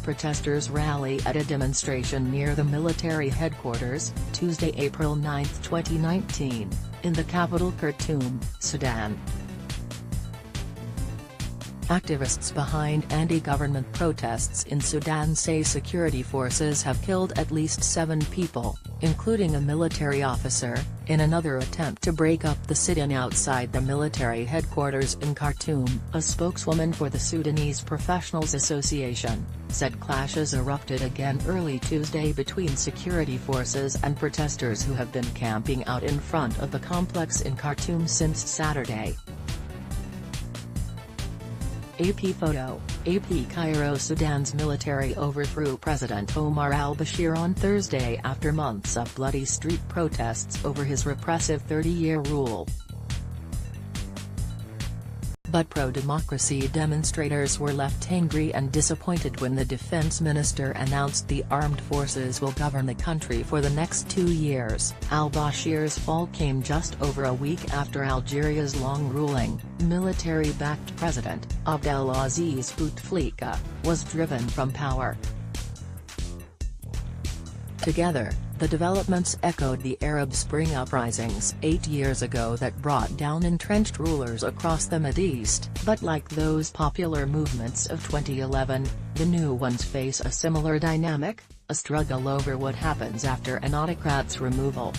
protesters rally at a demonstration near the military headquarters, Tuesday, April 9, 2019, in the capital Khartoum, Sudan. Activists behind anti-government protests in Sudan say security forces have killed at least 7 people, including a military officer, in another attempt to break up the sit-in outside the military headquarters in Khartoum. A spokeswoman for the Sudanese Professionals Association said clashes erupted again early Tuesday between security forces and protesters who have been camping out in front of the complex in Khartoum since Saturday. AP photo, AP Cairo. Sudan's military overthrew President Omar al-Bashir on Thursday after months of bloody street protests over his repressive 30-year rule. But pro-democracy demonstrators were left angry and disappointed when the defense minister announced the armed forces will govern the country for the next 2 years. Al-Bashir's fall came just over a week after Algeria's long-ruling, military-backed president, Abdelaziz Bouteflika, was driven from power. Together, the developments echoed the Arab Spring uprisings 8 years ago that brought down entrenched rulers across the Mideast. But like those popular movements of 2011, the new ones face a similar dynamic, a struggle over what happens after an autocrat's removal.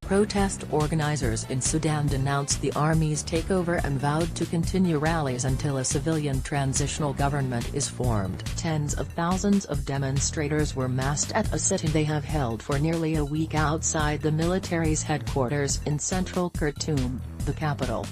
Protest organizers in Sudan denounced the army's takeover and vowed to continue rallies until a civilian transitional government is formed. Tens of thousands of demonstrators were massed at a sit-in they have held for nearly a week outside the military's headquarters in central Khartoum, the capital.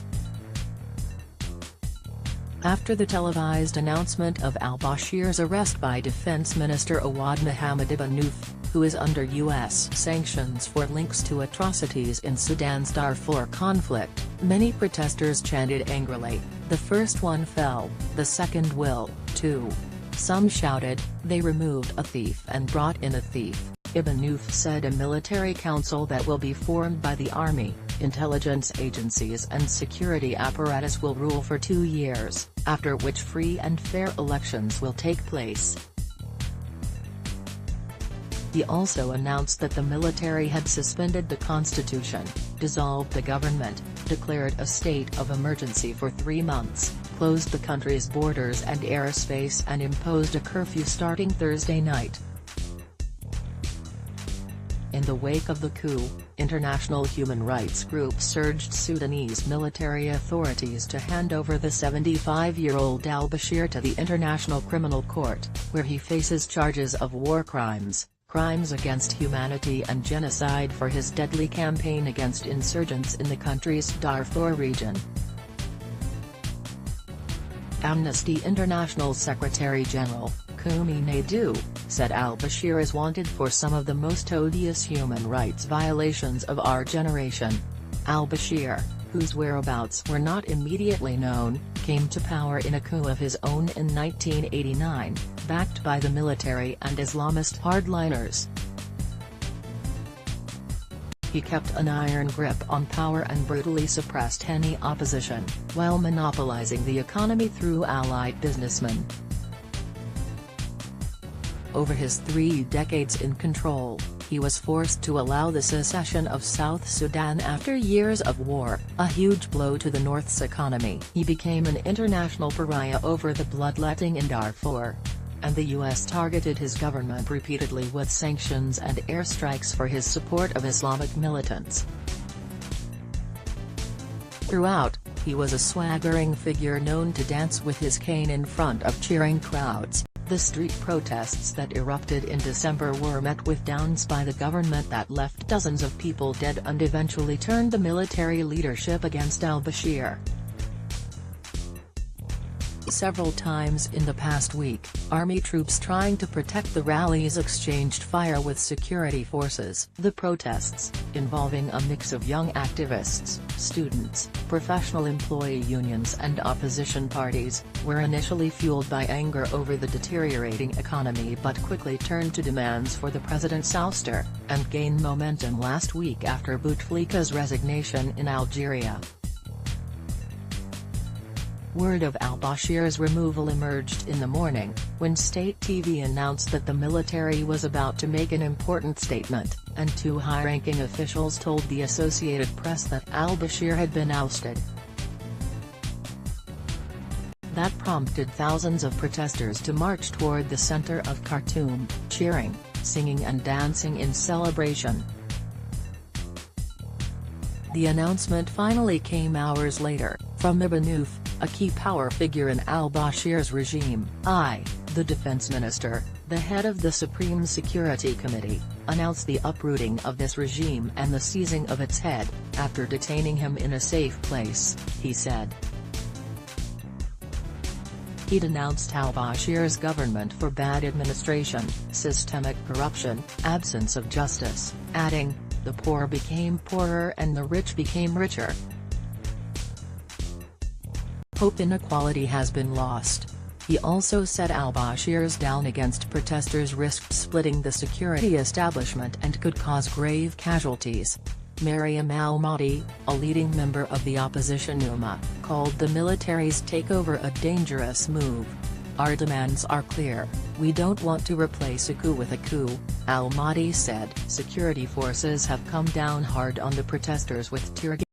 After the televised announcement of al-Bashir's arrest by Defense Minister Awad Mohamed Ibn Auf, who is under U.S. sanctions for links to atrocities in Sudan's Darfur conflict, many protesters chanted angrily, "The first one fell, the second will, too." Some shouted, "They removed a thief and brought in a thief." Ibn Auf said a military council that will be formed by the army, intelligence agencies and security apparatus will rule for 2 years, after which free and fair elections will take place. He also announced that the military had suspended the constitution, dissolved the government, declared a state of emergency for 3 months, closed the country's borders and airspace and imposed a curfew starting Thursday night. In the wake of the coup, international human rights groups urged Sudanese military authorities to hand over the 75-year-old al-Bashir to the International Criminal Court, where he faces charges of war crimes, crimes against humanity and genocide for his deadly campaign against insurgents in the country's Darfur region. Amnesty International Secretary General, Kumi Naidu, said al-Bashir is wanted for some of the most odious human rights violations of our generation. Al-Bashir, whose whereabouts were not immediately known, came to power in a coup of his own in 1989, backed by the military and Islamist hardliners. He kept an iron grip on power and brutally suppressed any opposition, while monopolizing the economy through allied businessmen. Over his 3 decades in control, he was forced to allow the secession of South Sudan after years of war, a huge blow to the North's economy. He became an international pariah over the bloodletting in Darfur, and the U.S. targeted his government repeatedly with sanctions and airstrikes for his support of Islamic militants. Throughout, he was a swaggering figure known to dance with his cane in front of cheering crowds. The street protests that erupted in December were met with downs by the government that left dozens of people dead and eventually turned the military leadership against al-Bashir. Several times in the past week, army troops trying to protect the rallies exchanged fire with security forces. The protests, involving a mix of young activists, students, professional employee unions and opposition parties, were initially fueled by anger over the deteriorating economy but quickly turned to demands for the president's ouster, and gained momentum last week after Bouteflika's resignation in Algeria. Word of al-Bashir's removal emerged in the morning, when state TV announced that the military was about to make an important statement, and two high-ranking officials told the Associated Press that al-Bashir had been ousted. That prompted thousands of protesters to march toward the center of Khartoum, cheering, singing and dancing in celebration. The announcement finally came hours later, from Ibn Auf, a key power figure in al-Bashir's regime. The defense minister, the head of the Supreme Security Committee, announced the uprooting of this regime and the seizing of its head, after detaining him in a safe place, he said. He denounced al-Bashir's government for bad administration, systemic corruption, absence of justice, adding, "The poor became poorer and the rich became richer. Hope inequality has been lost." He also said al-Bashir's down against protesters risked splitting the security establishment and could cause grave casualties. Maryam al-Mahdi, a leading member of the opposition Umma, called the military's takeover a dangerous move. "Our demands are clear, we don't want to replace a coup with a coup," al-Mahdi said. Security forces have come down hard on the protesters with tear gas.